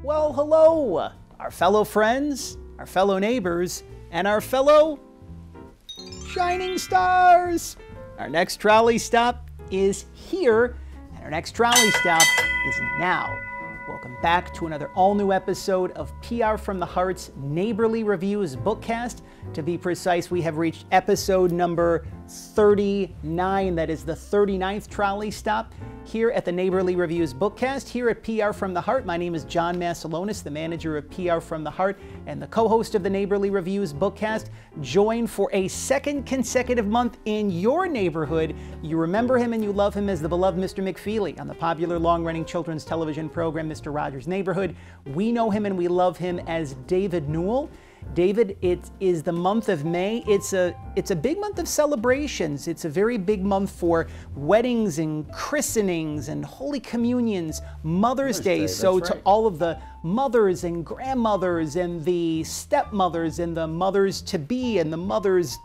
Well, hello, our fellow friends, our fellow neighbors, and our fellow shining stars. Our next trolley stop is here, and our next trolley stop is now. Welcome back to another all-new episode of PR from the Heart's Neighborly Reviews Bookcast. To be precise, we have reached episode number 39. That is the 39th trolley stop here at the Neighborly Reviews Bookcast. Here at PR from the Heart, my name is John Masiulionis, the manager of PR from the Heart and the co-host of the Neighborly Reviews Bookcast, joined for a second consecutive month in your neighborhood. You remember him and you love him as the beloved Mr. McFeely on the popular long-running children's television program, Mr. Rogers' Neighborhood. We know him and we love him as David Newell. David, it is the month of May. It's a big month of celebrations. It's a very big month for weddings and christenings and Holy Communions, Mother's Day. So to all of the mothers and grandmothers and the stepmothers and the mothers-to-be and the mothers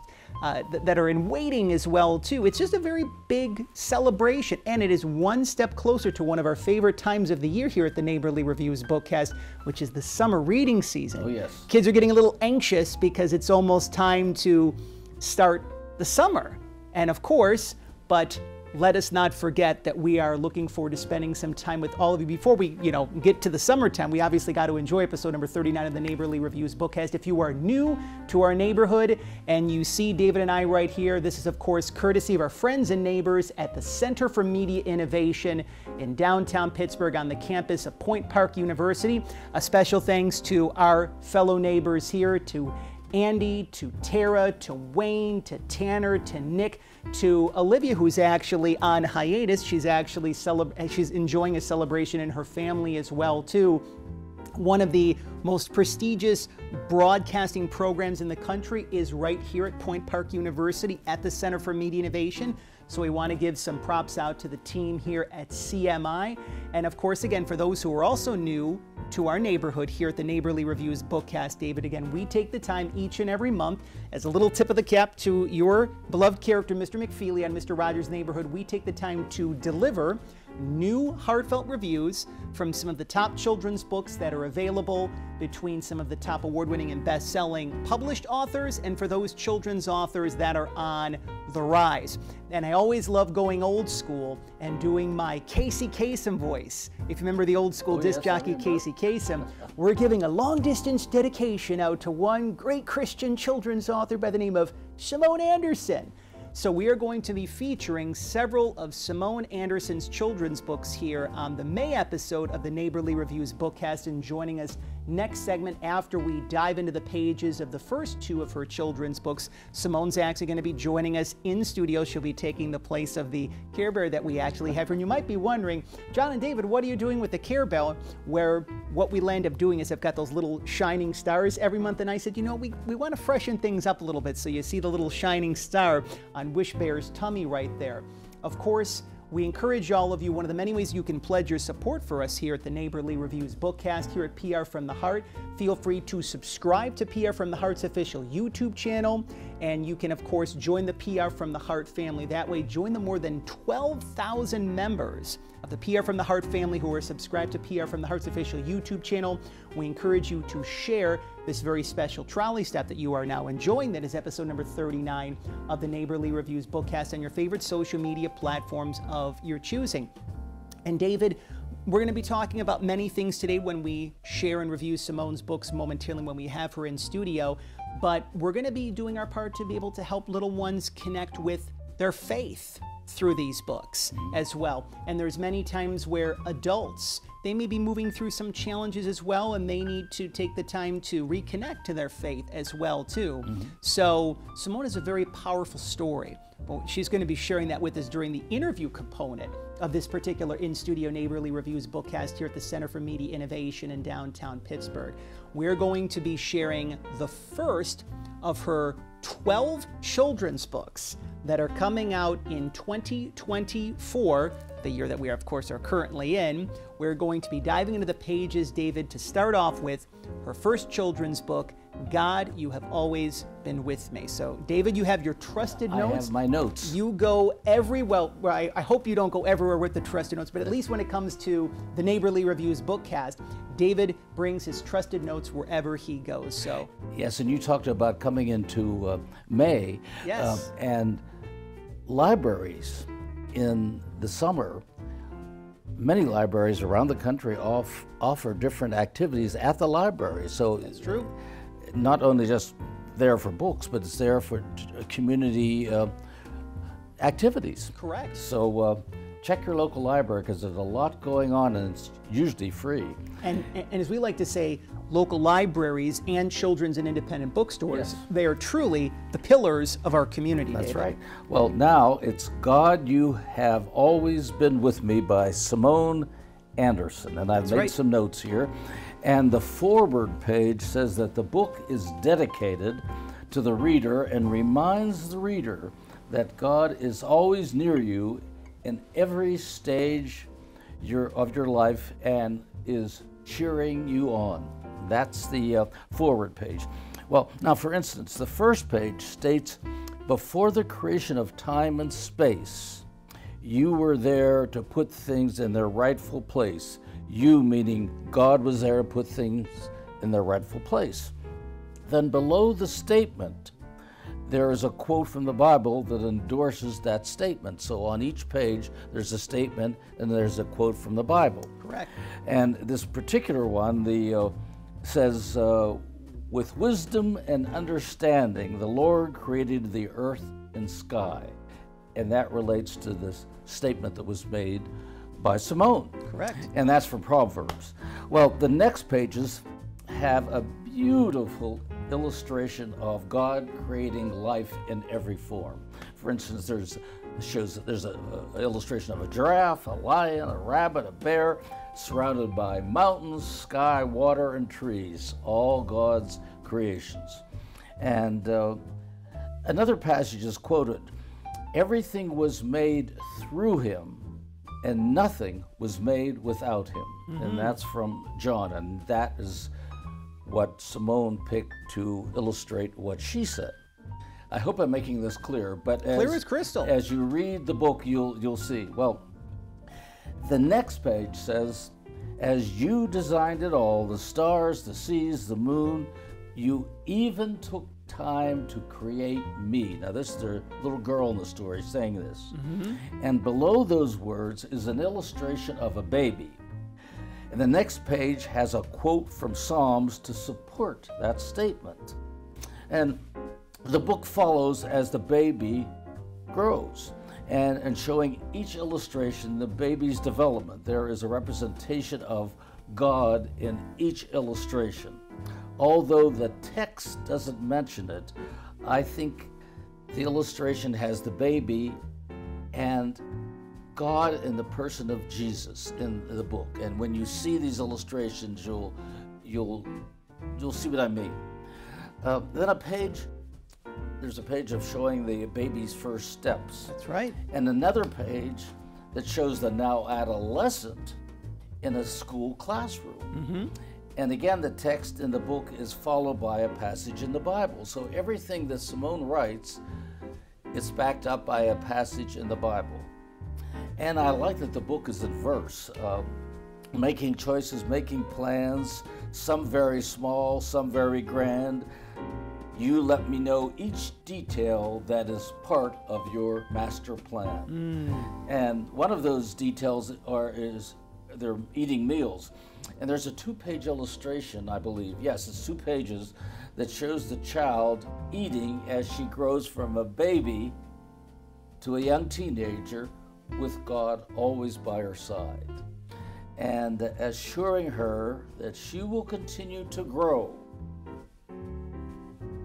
that are in waiting as well too. It's just a very big celebration, and it is one step closer to one of our favorite times of the year here at the Neighborly Reviews Bookcast, which is the summer reading season. Oh yes. Kids are getting a little anxious because it's almost time to start the summer. And of course, but let us not forget that we are looking forward to spending some time with all of you. Before we, get to the summertime, we obviously got to enjoy episode number 39 of the Neighborly Reviews Bookcast. If you are new to our neighborhood and you see David and I right here, this is of course courtesy of our friends and neighbors at the Center for Media Innovation in downtown Pittsburgh on the campus of Point Park University. A special thanks to our fellow neighbors here, to Andy, to Tara, to Wayne, to Tanner, to Nick, to Olivia, who's actually on hiatus. She's actually she's enjoying a celebration in her family as well too. One of the most prestigious broadcasting programs in the country is right here at Point Park University at the Center for Media Innovation. So we want to give some props out to the team here at CMI. And of course, again, for those who are also new to our neighborhood here at the Neighborly Reviews Bookcast, David, again, we take the time each and every month as a little tip of the cap to your beloved character, Mr. McFeely on Mr. Rogers' Neighborhood. We take the time to deliver new heartfelt reviews from some of the top children's books that are available between some of the top award-winning and best-selling published authors, and for those children's authors that are on the rise. And I always love going old school and doing my Casey Kasem voice. If you remember the old school disc jockey Casey Kasem, we're giving a long-distance dedication out to one great Christian children's author by the name of Symone Anderson. So we are going to be featuring several of Symone Anderson's children's books here on the May episode of the Neighborly Reviews Bookcast, and joining us next segment after we dive into the pages of the first two of her children's books. Symone's actually going to be joining us in studio. She'll be taking the place of the Care Bear that we actually have here. And you might be wondering, John and David, what are you doing with the Care Bear? Where what we land up doing is I've got those little shining stars every month, and I said, we want to freshen things up a little bit, so you see the little shining star on Wish Bear's tummy right there. Of course, we encourage all of you, one of the many ways you can pledge your support for us here at the Neighborly Reviews Bookcast, here at PR from the Heart. Feel free to subscribe to PR from the Heart's official YouTube channel, and you can, of course, join the PR from the Heart family. That way, join the more than 12,000 members of the PR from the Heart family who are subscribed to PR from the Heart's official YouTube channel. We encourage you to share this very special trolley step that you are now enjoying, that is episode number 39 of the Neighborly Reviews Bookcast, on your favorite social media platforms of your choosing. And David, we're going to be talking about many things today when we share and review Symone's books momentarily when we have her in studio, but we're going to be doing our part to be able to help little ones connect with their faith through these books as well. And there's many times where adults, they may be moving through some challenges as well, and they need to take the time to reconnect to their faith as well too. So Symone is a very powerful story. Well, she's going to be sharing that with us during the interview component of this particular in-studio Neighborly Reviews Bookcast here at the Center for Media Innovation in downtown Pittsburgh. We're going to be sharing the first of her 12 children's books that are coming out in 2024, the year that we are, of course, are currently in, we're going to be diving into the pages, David, to start off with her first children's book, God, You Have Always Been With Me. So, David, you have your trusted notes. I have my notes. You go I hope you don't go everywhere with the trusted notes, but at least when it comes to the Neighborly Reviews Bookcast, David brings his trusted notes wherever he goes. So yes, and you talked about coming into May. Yes. And libraries in the summer, many libraries around the country offer different activities at the library. So that's true. Not only just there for books, but it's there for community activities. Correct. So check your local library, because there's a lot going on, and it's usually free. And as we like to say, local libraries and children's and independent bookstores, yes, they are truly the pillars of our community. That's David. right. Well, now it's God, You Have Always Been With Me by Symone Anderson. And I've made some notes here. And the forward page says that the book is dedicated to the reader and reminds the reader that God is always near you in every stage of your life and is cheering you on. That's the forward page. Well, now, for instance, the first page states, before the creation of time and space, you were there to put things in their rightful place. You, meaning God, was there to put things in their rightful place. Then below the statement, there is a quote from the Bible that endorses that statement. So on each page, there's a statement and there's a quote from the Bible. Correct. And this particular one, says, with wisdom and understanding, the Lord created the earth and sky. And that relates to this statement that was made by Symone. Correct. And that's from Proverbs. Well, the next pages have a beautiful illustration of God creating life in every form. For instance, there's an illustration of a giraffe, a lion, a rabbit, a bear, surrounded by mountains, sky, water, and trees, all God's creations. And another passage is quoted, everything was made through him, and nothing was made without him. Mm-hmm. And that's from John, and that is what Symone picked to illustrate what she said. I hope I'm making this clear, but clear as crystal. As you read the book, you'll see. Well, the next page says, as you designed it all, the stars, the seas, the moon, you even took time to create me. Now, this is the little girl in the story saying this. Mm-hmm. And below those words is an illustration of a baby. And the next page has a quote from Psalms to support that statement. And the book follows as the baby grows, and showing each illustration the baby's development. There is a representation of God in each illustration. Although the text doesn't mention it, I think the illustration has the baby and God in the person of Jesus in the book. And when you see these illustrations, you'll see what I mean. Then there's a page of showing the baby's first steps. That's right. And another page that shows the now adolescent in a school classroom. Mm-hmm. And again, the text in the book is followed by a passage in the Bible. So everything that Symone writes, it's backed up by a passage in the Bible. And I like that the book is in verse, making choices, making plans, some very small, some very grand. You let me know each detail that is part of your master plan. And one of those details is they're eating meals. And there's a 2-page illustration, I believe. Yes, it's 2 pages that shows the child eating as she grows from a baby to a young teenager with God always by her side, and assuring her that she will continue to grow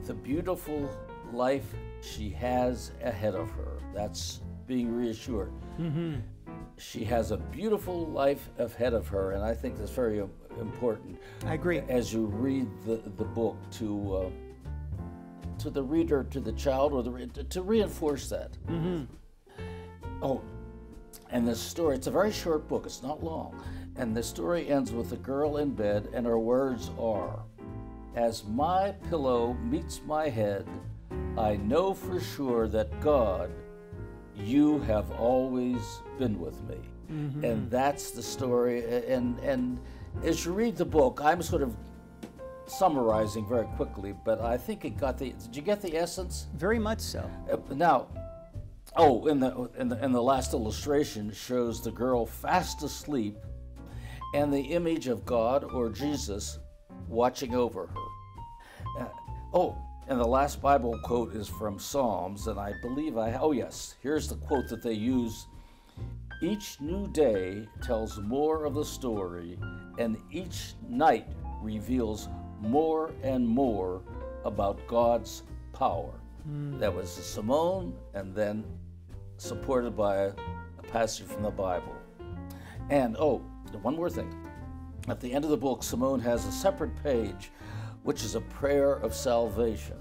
the beautiful life she has ahead of her. That's being reassured. Mm-hmm. She has a beautiful life ahead of her, and I think that's very important. I agree. As you read the book to the reader, to the child, or to reinforce that. Mm-hmm. Oh, and the story, it's a very short book, it's not long. And the story ends with a girl in bed, and her words are, "As my pillow meets my head, I know for sure that God, you have always been with me." Mm-hmm. And that's the story. And as you read the book, I'm sort of summarizing very quickly, but I think it got the. Did you get the essence? Very much so. Now, in the last illustration shows the girl fast asleep, and the image of God or Jesus watching over her. And the last Bible quote is from Psalms, and I believe here's the quote that they use. "Each new day tells more of the story, and each night reveals more and more about God's power." That was Symone, and then supported by a passage from the Bible. And one more thing. At the end of the book, Symone has a separate page, which is a prayer of salvation.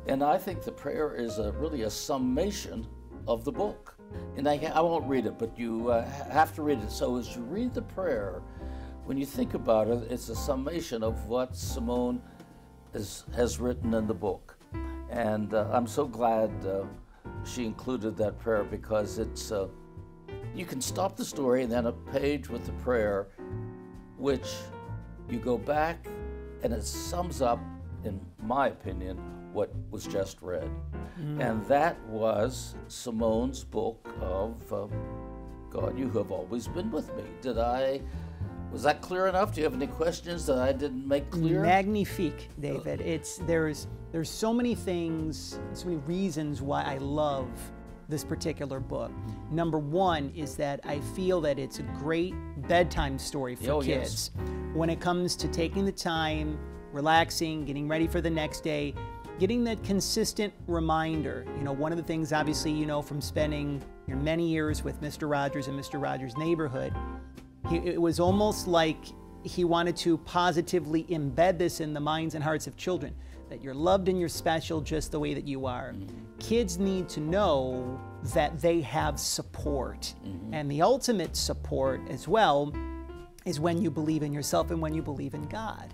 And I think the prayer is really a summation of the book. And I won't read it, but you have to read it. So as you read the prayer, when you think about it, it's a summation of what Symone has written in the book. And I'm so glad she included that prayer, because it's you can stop the story and then a page with the prayer, which you go back and it sums up, in my opinion, what was just read. And that was Symone's book of God, You Have Always Been With Me. Was that clear enough? Do you have any questions that I didn't make clear? Magnifique, David. There's so many things, so many reasons why I love this particular book. Number one is that I feel that it's a great bedtime story for kids. Yes. When it comes to taking the time, relaxing, getting ready for the next day, getting that consistent reminder. One of the things, obviously, from spending many years with Mr. Rogers and Mr. Rogers' Neighborhood, it was almost like he wanted to positively embed this in the minds and hearts of children, that you're loved and you're special just the way that you are. Kids need to know that they have support. And the ultimate support as well is when you believe in yourself and when you believe in God,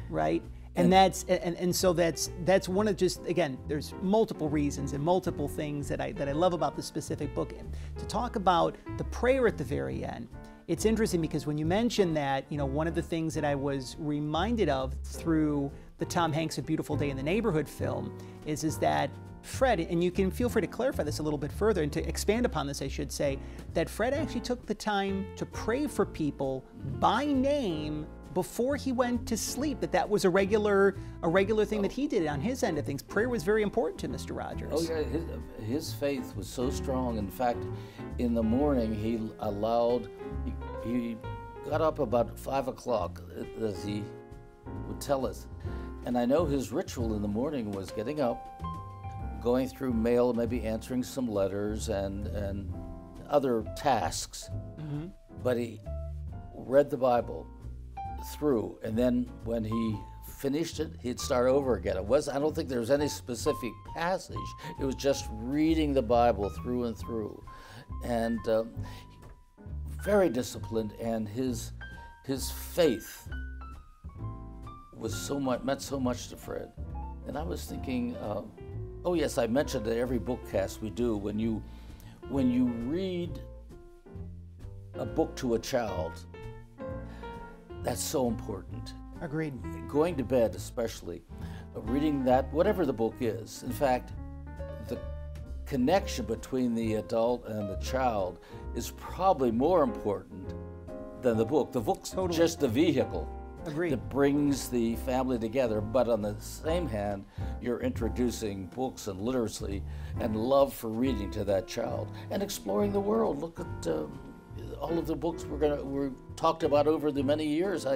right? And so that's one of, just again, there's multiple reasons and multiple things that I love about this specific book. And to talk about the prayer at the very end, it's interesting because when you mention that, one of the things that I was reminded of through the Tom Hanks A Beautiful Day in the Neighborhood film is that Fred, and you can feel free to clarify this a little bit further and to expand upon this, I should say, that Fred actually took the time to pray for people by name before he went to sleep, that was a regular thing that he did on his end of things. Prayer was very important to Mr. Rogers. Oh yeah, his faith was so strong. In fact, in the morning he got up about 5 o'clock, as he would tell us. And I know his ritual in the morning was getting up, going through mail, maybe answering some letters and other tasks. But he read the Bible through, and then when he finished it, he'd start over again. I don't think there was any specific passage. It was just reading the Bible through and through, and very disciplined. And his faith was meant so much to Fred. And I was thinking, yes, I mentioned that every bookcast we do, when you read a book to a child, that's so important. Agreed. Going to bed especially, reading that, whatever the book is. In fact, the connection between the adult and the child is probably more important than the book. The book's just the vehicle. Agreed. That brings the family together, but on the same hand, you're introducing books and literacy and love for reading to that child and exploring the world. Look at all of the books we talked about over the many years, how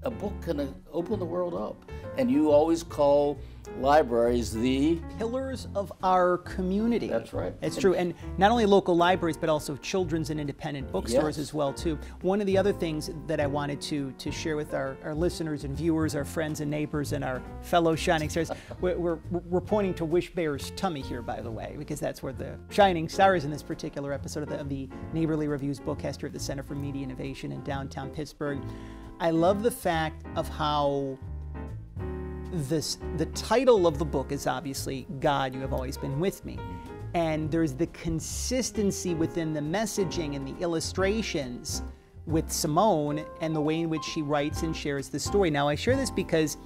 a book can open the world up. And you always call libraries the pillars of our community. That's right. It's true. And not only local libraries, but also children's and independent bookstores as well, too. One of the other things that I wanted to share with our listeners and viewers, our friends and neighbors, and our fellow Shining Stars, we're pointing to Wish Bear's tummy here, by the way, because that's where the Shining Star is in this particular episode of the Neighborly Reviews Bookcast here at the Center for Media Innovation in downtown Pittsburgh. I love the fact of how the title of the book is obviously God, You Have Always Been With Me. And there's the consistency within the messaging and the illustrations with Symone and the way in which she writes and shares the story. Now, I share this because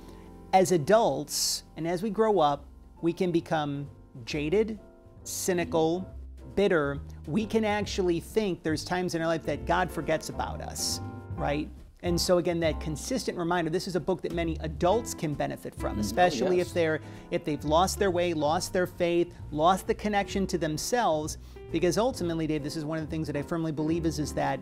as adults and as we grow up, we can become jaded, cynical, bitter. We can actually think there's times in our life that God forgets about us, right? And so again, that consistent reminder, this is a book that many adults can benefit from, especially if they've lost their way, lost their faith, lost the connection to themselves. Because ultimately, Dave, this is one of the things that I firmly believe is that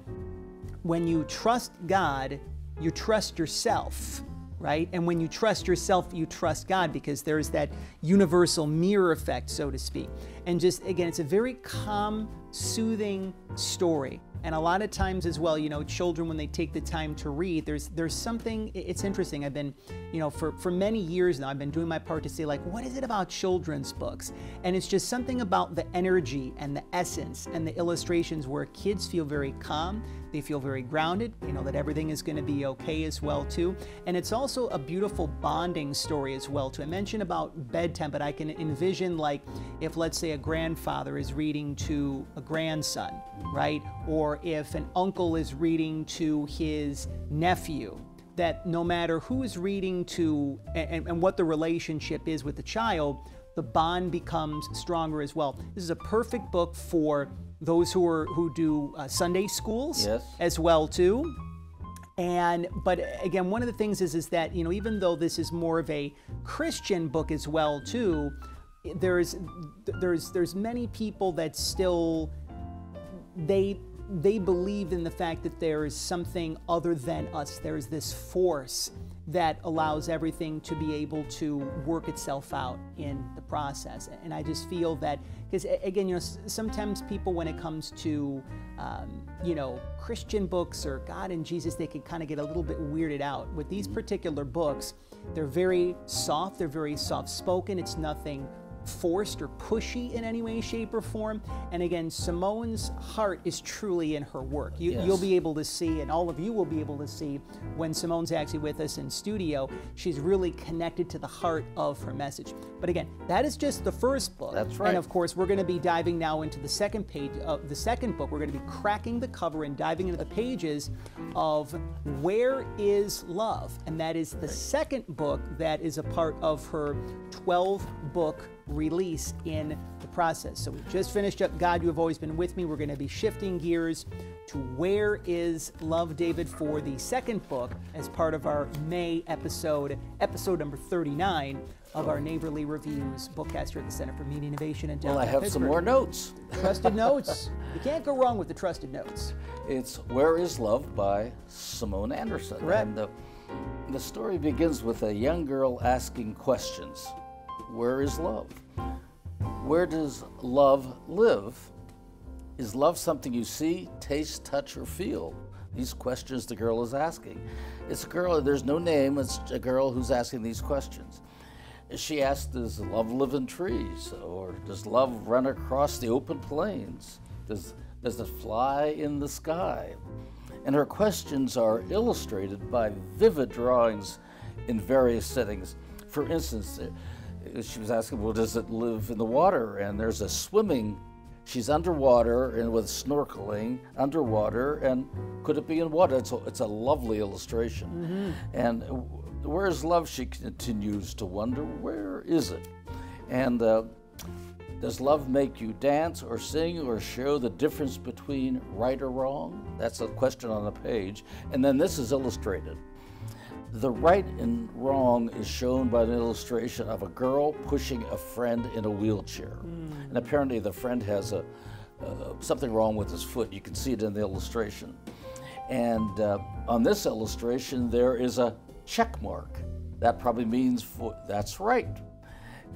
when you trust God, you trust yourself, right? And when you trust yourself, you trust God, because there's that universal mirror effect, so to speak. And just, again, it's a very calm, soothing story. And a lot of times as well, you know, children, when they take the time to read, there's something, it's interesting. I've been, you know, for many years now, I've been doing my part to say, like, what is it about children's books? And it's just something about the energy and the essence and the illustrations where kids feel very calm, they feel very grounded, you know, that everything is going to be okay as well, too. And it's also a beautiful bonding story as well, too. I mentioned about bedtime, but I can envision, like, if, let's say, a grandfather is reading to a grandson, right? Or if an uncle is reading to his nephew, that no matter who is reading to and what the relationship is with the child, the bond becomes stronger as well. This is a perfect book for those who do Sunday schools as well too. But again, one of the things is that, you know, even though this is more of a Christian book as well too, there's many people that still they believe in the fact that there is something other than us. There's this force that allows everything to be able to work itself out in the process. And I just feel that, because again, you know, sometimes people, when it comes to, you know, Christian books or God and Jesus, they can kind of get a little bit weirded out. With these particular books, they're very soft, they're very soft-spoken, it's nothing forced or pushy in any way, shape, or form. And again, Symone's heart is truly in her work. You'll be able to see, and all of you will be able to see, when Symone's actually with us in studio, she's really connected to the heart of her message. But again, that is just the first book. That's right. And of course, we're going to be diving now into the second page of the second book. We're going to be cracking the cover and diving into the pages of Where is Love? And that is the second book that is a part of her 12-book release in the process. So we just finished up God, You Have Always Been With Me. We're going to be shifting gears to Where is Love, David, for the second book as part of our May episode number 39 of our Neighborly Reviews Bookcast here at the Center for Media Innovation in downtown Well, I have Pittsburgh. some more notes. Trusted notes. You can't go wrong with the trusted notes. It's Where is Love by Symone Anderson. Correct. And the story begins with a young girl asking questions. Where is love? Where does love live? Is love something you see, taste, touch, or feel? These questions the girl is asking. It's a girl, there's no name, it's a girl who's asking these questions. She asked, does love live in trees? Or does love run across the open plains? Does it fly in the sky? And her questions are illustrated by vivid drawings in various settings. For instance, she was asking, well, does it live in the water? And there's a swimming, she's underwater and with snorkeling underwater, and could it be in water? It's a lovely illustration. And where is love? She continues to wonder, where is it? And does love make you dance or sing or show the difference between right or wrong? That's a question on the page. And then this is illustrated. The right and wrong is shown by an illustration of a girl pushing a friend in a wheelchair. And apparently the friend has something wrong with his foot. You can see it in the illustration. And on this illustration, there is a check mark. That probably means that's right.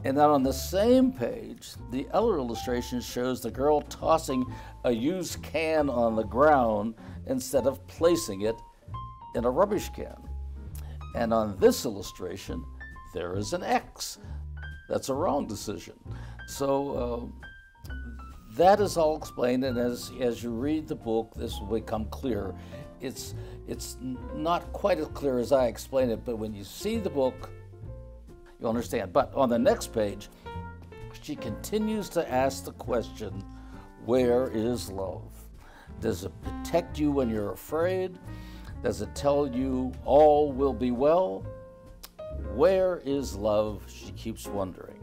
And then on the same page, the other illustration shows the girl tossing a used can on the ground instead of placing it in a rubbish can. And on this illustration, there is an X. That's a wrong decision. So that is all explained, and as you read the book, this will become clear. It's not quite as clear as I explained it, but when you see the book, you'll understand. But on the next page, she continues to ask the question, where is love? Does it protect you when you're afraid? Does it tell you all will be well? Where is love? She keeps wondering.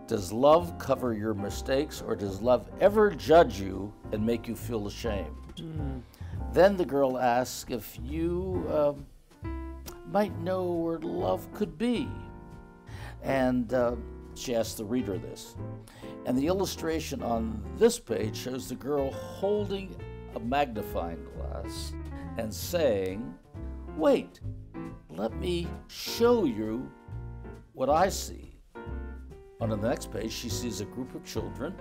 Does love cover your mistakes, or does love ever judge you and make you feel ashamed? Then the girl asks if you might know where love could be. And she asks the reader this. And the illustration on this page shows the girl holding a magnifying glass and saying, wait, let me show you what I see. On the next page, she sees a group of children.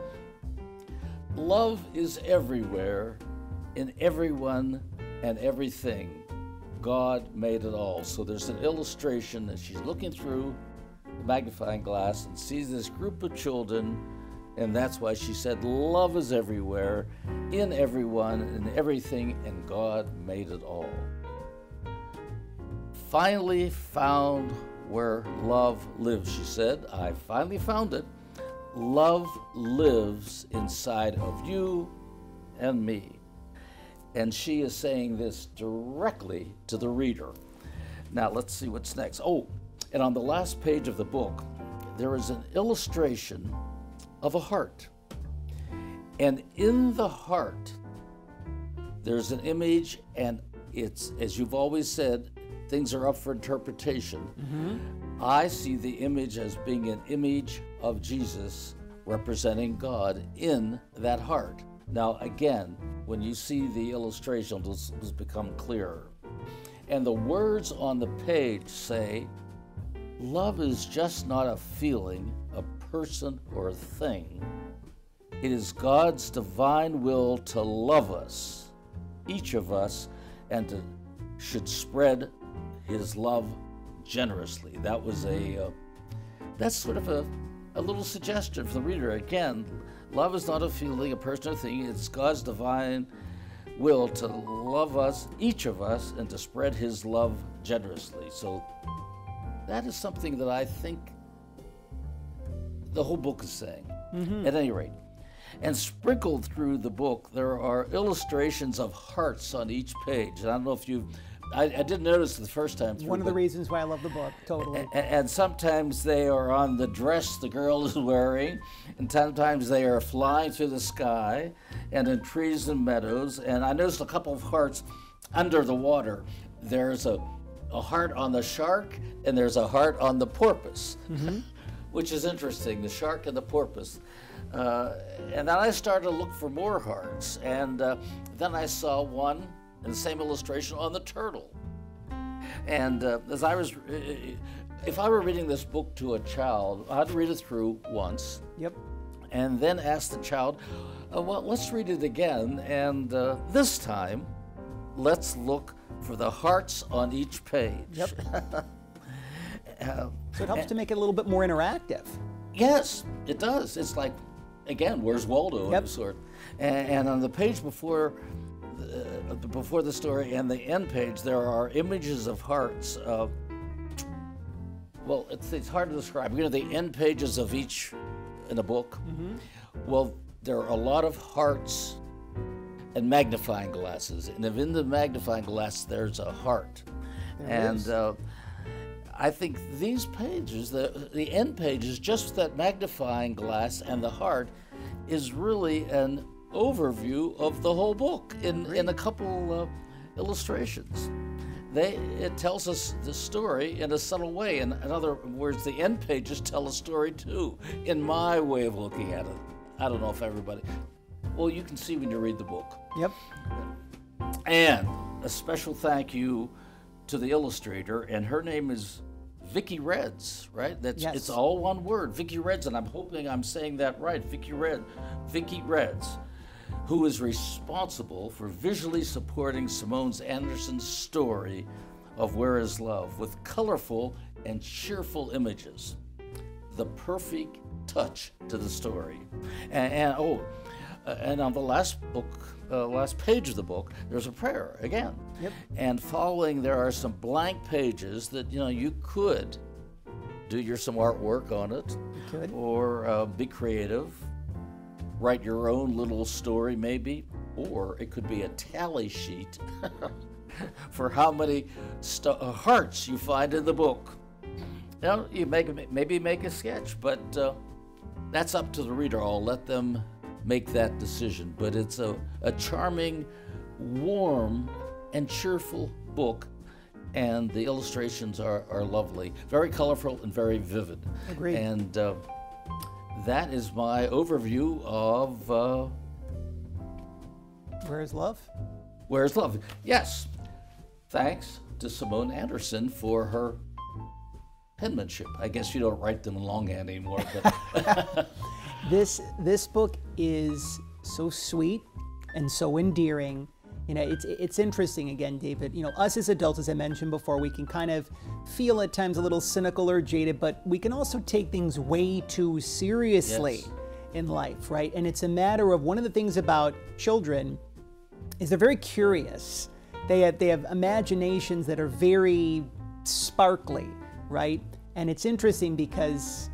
Love is everywhere, in everyone and everything. God made it all. So there's an illustration that she's looking through the magnifying glass and sees this group of children, and that's why she said love is everywhere, in everyone and everything, and God made it all. Finally found where love lives, she said. I finally found it. Love lives inside of you and me. And she is saying this directly to the reader. Now let's see what's next. Oh, and on the last page of the book, there is an illustration of a heart. And in the heart, there's an image, and it's, as you've always said, things are up for interpretation. I see the image as being an image of Jesus representing God in that heart. Now, again, when you see the illustration, this will become clearer. And the words on the page say, love is just not a feeling, a person, or a thing. It is God's divine will to love us, each of us, and to should spread his love generously. That was that's sort of a little suggestion for the reader. Again, love is not a feeling, a person, or thing. It's God's divine will to love us, each of us, and to spread his love generously. So that is something that I think the whole book is saying, at any rate. And sprinkled through the book, there are illustrations of hearts on each page. And I don't know if I didn't notice the first time through. One of the reasons why I love the book, totally. And sometimes they are on the dress the girl is wearing, and sometimes they are flying through the sky, and in trees and meadows. And I noticed a couple of hearts under the water. There's a heart on the shark, and there's a heart on the porpoise, which is interesting, the shark and the porpoise. And then I started to look for more hearts, and then I saw one in the same illustration on the turtle. And as I was, if I were reading this book to a child, I'd read it through once. Yep. And then ask the child, well, let's read it again, and this time, let's look for the hearts on each page. Yep. So it helps to make it a little bit more interactive. Yes, it does. It's like, again, where's Waldo of sort. And on the page before the story and the end page, there are images of hearts. Well, it's hard to describe. You know, the end pages of each in a book. Well, there are a lot of hearts and magnifying glasses, and if in the magnifying glass there's a heart. I think these pages, the end pages, just that magnifying glass and the heart, is really an overview of the whole book in a couple illustrations. It tells us the story in a subtle way. In other words, the end pages tell a story too, in my way of looking at it. I don't know if everybody... Well, you can see when you read the book. Yep. And a special thank you to the illustrator, and her name is Vicky Reds, right? Yes. It's all one word, Vicky Reds, and I'm hoping I'm saying that right, Vicky Reds, who is responsible for visually supporting Symone Anderson's story of Where Is Love with colorful and cheerful images. The perfect touch to the story. And on the last page of the book, there's a prayer again. Yep. And following, there are some blank pages that you could do some artwork on it. You could. Or be creative, write your own little story maybe, or it could be a tally sheet for how many hearts you find in the book. You maybe make a sketch, but that's up to the reader. I'll let them make that decision. But it's a charming, warm, and cheerful book, and the illustrations are lovely, very colorful and very vivid. Agreed. And that is my overview of Where Is Love? Where Is Love? Yes. Thanks to Symone Anderson for her penmanship. I guess you don't write them in longhand anymore. But This book is so sweet and so endearing. It's interesting again, David. Us as adults, as I mentioned before, we can kind of feel at times a little cynical or jaded, but we can also take things way too seriously in life, right? And it's a matter of, one of the things about children is they're very curious. They have imaginations that are very sparkly, right? And it's interesting because,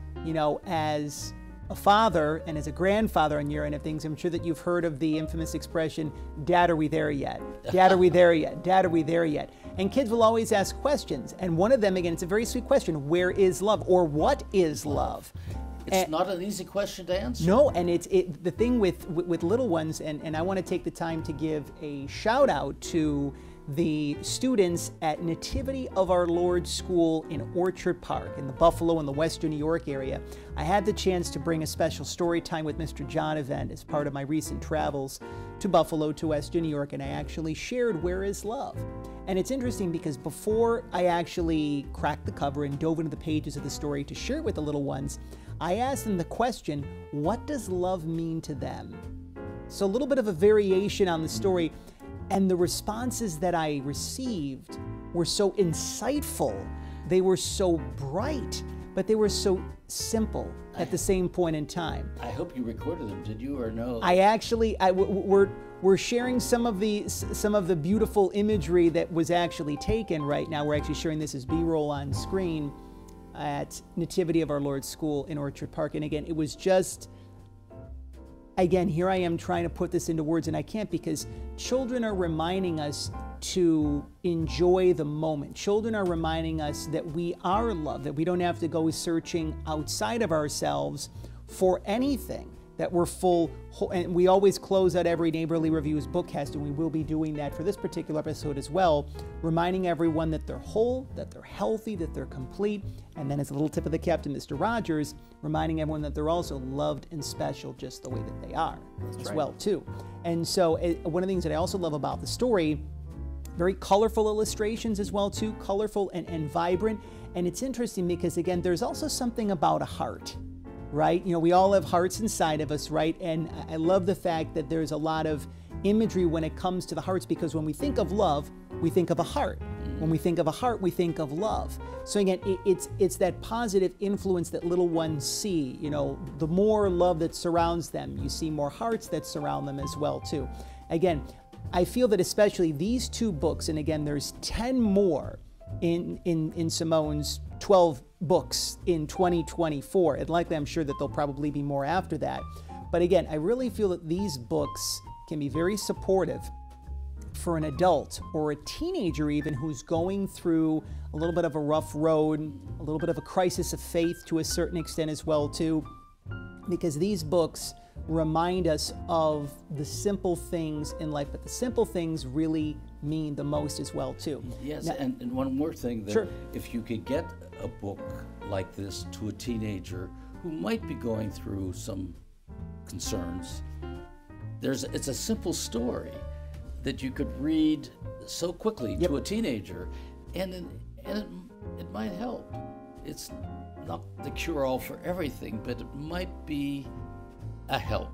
as a father and as a grandfather on your end of things, I'm sure that you've heard of the infamous expression, "Dad, are we there yet? Dad, are we there yet? Dad, are we there yet?" And kids will always ask questions. And one of them, again, it's a very sweet question, where is love? Or what is love? It's not an easy question to answer. No, and the thing with little ones, and I want to take the time to give a shout out to the students at Nativity of Our Lord School in Orchard Park in the Buffalo and the Western New York area. I had the chance to bring a special story time with Mr. John event as part of my recent travels to Buffalo, to Western New York, and I actually shared Where Is Love? And it's interesting because before I actually cracked the cover and dove into the pages of the story to share it with the little ones, I asked them the question, what does love mean to them? So a little bit of a variation on the story. And the responses that I received were so insightful. They were so bright, but they were so simple at the same point in time. I hope you recorded them, did you, or no? We're sharing some of the beautiful imagery that was actually taken right now. We're actually sharing this as B-roll on screen at Nativity of Our Lord School in Orchard Park. And again, it was just, again, here I am trying to put this into words, and I can't, because children are reminding us to enjoy the moment. Children are reminding us that we are loved, that we don't have to go searching outside of ourselves for anything, that we're full. And we always close out every Neighborly Reviews Bookcast, and we will be doing that for this particular episode as well, reminding everyone that they're whole, that they're healthy, that they're complete, and then as a little tip of the cap to Mr. Rogers, reminding everyone that they're also loved and special just the way that they are well too. And so one of the things that I also love about the story, very colorful illustrations as well too, colorful and vibrant. And it's interesting because, again, there's also something about a heart, right? We all have hearts inside of us, right? And I love the fact that there's a lot of imagery when it comes to the hearts, because when we think of love, we think of a heart. When we think of a heart, we think of love. So again, it's that positive influence that little ones see. The more love that surrounds them, you see more hearts that surround them as well too. Again, I feel that especially these two books, and again, there's 10 more in Symone's 12 books in 2024, and likely I'm sure that there'll probably be more after that. But again, I really feel that these books can be very supportive for an adult or a teenager even who's going through a little bit of a rough road, a little bit of a crisis of faith to a certain extent as well too, because these books remind us of the simple things in life, but the simple things really mean the most as well too. Yes, now, and one more thing, that sure. If you could get a book like this to a teenager who might be going through some concerns, it's a simple story that you could read so quickly to a teenager, and it might help. it's not the cure-all for everything, but it might be a help.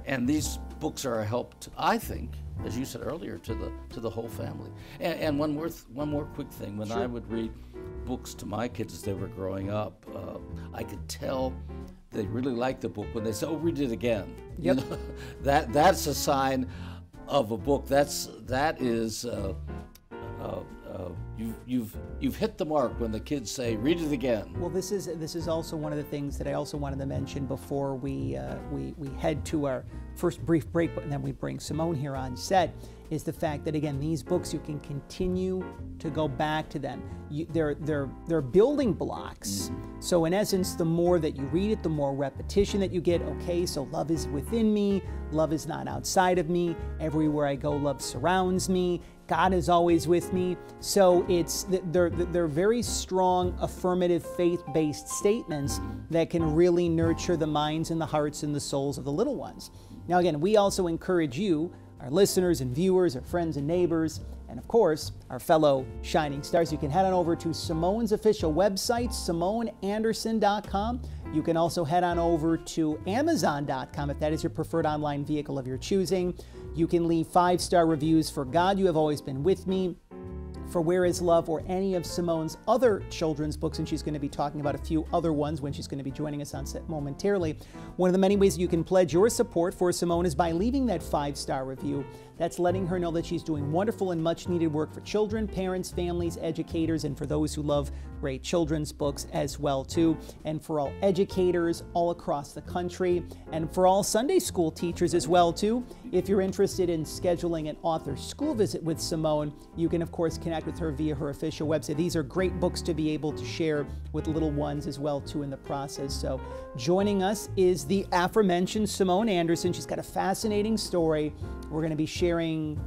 And these books are a help, I think, as you said earlier, to the whole family. And one more quick thing. When I would read books to my kids as they were growing up, I could tell they really liked the book when they said, "Oh, read it again." Yep. You know, that's a sign of a book. That is. You've hit the mark when the kids say, "Read it again." Well, this is also one of the things that I also wanted to mention before we head to our first brief break, and then we bring Symone here on set, is the fact that, again, these books, you can continue to go back to them. They're building blocks. So in essence, the more that you read it, the more repetition that you get. Okay, so love is within me, love is not outside of me, everywhere I go, love surrounds me, God is always with me. So they're very strong, affirmative, faith-based statements that can really nurture the minds and the hearts and the souls of the little ones. Now again, we also encourage you, our listeners and viewers, our friends and neighbors, and of course, our fellow shining stars. You can head on over to Symone's official website, SymoneAnderson.com. You can also head on over to Amazon.com if that is your preferred online vehicle of your choosing. You can leave 5-star reviews for God, You Have Always Been With Me, for Where Is Love, or any of Symone's other children's books, and she's going to be talking about a few other ones when she's going to be joining us on set momentarily. One of the many ways you can pledge your support for Symone is by leaving that 5-star review. That's letting her know that she's doing wonderful and much needed work for children, parents, families, educators, and for those who love great children's books as well too. And for all educators all across the country, and for all Sunday school teachers as well too. If you're interested in scheduling an author school visit with Symone, you can of course connect with her via her official website. These are great books to be able to share with little ones as well too in the process. So joining us is the aforementioned Symone Anderson. She's got a fascinating story. We're going to be sharing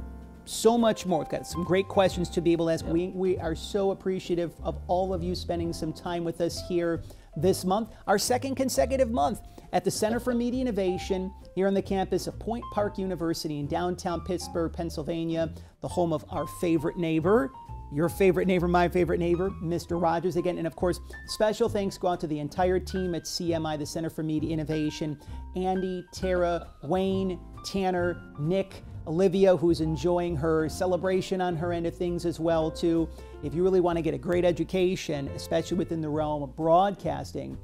so much more. We've got some great questions to be able to ask. We are so appreciative of all of you spending some time with us here this month, our second consecutive month at the Center for Media Innovation here on the campus of Point Park University in downtown Pittsburgh, Pennsylvania, the home of our favorite neighbor, your favorite neighbor, my favorite neighbor, Mr. Rogers again. And of course, special thanks go out to the entire team at CMI, the Center for Media Innovation, Andy, Tara, Wayne, Tanner, Nick, Olivia, who's enjoying her celebration on her end of things as well too. If you really want to get a great education, especially within the realm of broadcasting,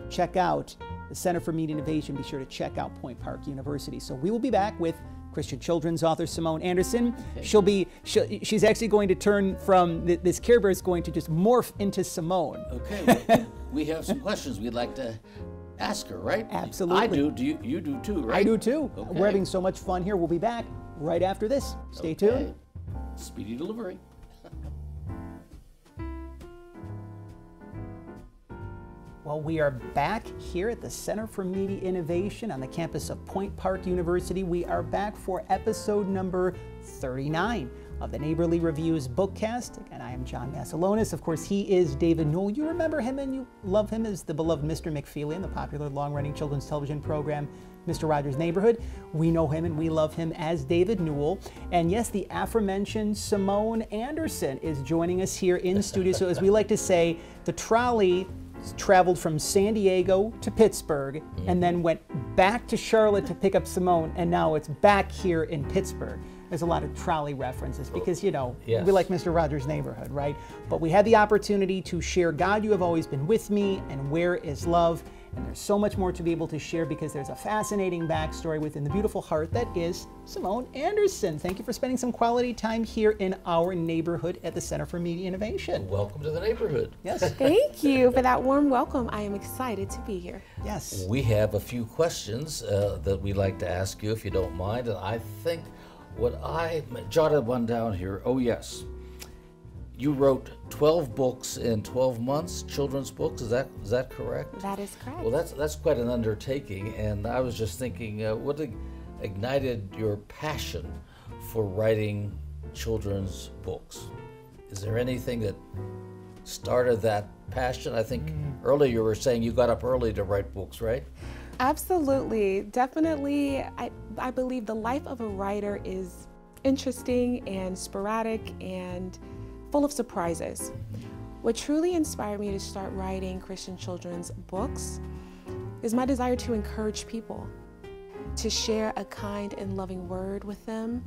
check out the Center for Media Innovation. Be sure to check out Point Park University. So we will be back with Christian children's author Symone Anderson. She's actually going to turn from this Care Bear is going to just morph into Symone. Okay, we have some questions we'd like to ask her, right? Absolutely. I do. You do too, right? I do too. Okay. We're having so much fun here. We'll be back right after this. Stay tuned. Speedy delivery. Well, we are back here at the Center for Media Innovation on the campus of Point Park University. We are back for episode number 39 of the Neighborly Reviews Bookcast. And I am John Masiulionis. Of course, he is David Newell. You remember him and you love him as the beloved Mr. McFeely in the popular long-running children's television program, Mr. Rogers' Neighborhood. We know him and we love him as David Newell. And yes, the aforementioned Symone Anderson is joining us here in studio. So as we like to say, the trolley traveled from San Diego to Pittsburgh and then went back to Charlotte to pick up Symone, and now it's back here in Pittsburgh. There's a lot of trolley references because, you know, we like Mr. Rogers' Neighborhood, right? But we had the opportunity to share God, You Have Always Been With Me, and Where Is Love? And there's so much more to be able to share because there's a fascinating backstory within the beautiful heart that is Symone Anderson. Thank you for spending some quality time here in our neighborhood at the Center for Media Innovation. Welcome to the neighborhood. Yes. Thank you for that warm welcome. I am excited to be here. Yes. We have a few questions that we'd like to ask you if you don't mind. And I think what I jotted one down here. Oh, yes. You wrote 12 books in 12 months, children's books. Is that correct? That is correct. Well, that's quite an undertaking. And I was just thinking, what ignited your passion for writing children's books? Is there anything that started that passion? I think earlier you were saying you got up early to write books, right? Absolutely. Definitely. I believe the life of a writer is interesting and sporadic and full of surprises. What truly inspired me to start writing Christian children's books is my desire to encourage people, to share a kind and loving word with them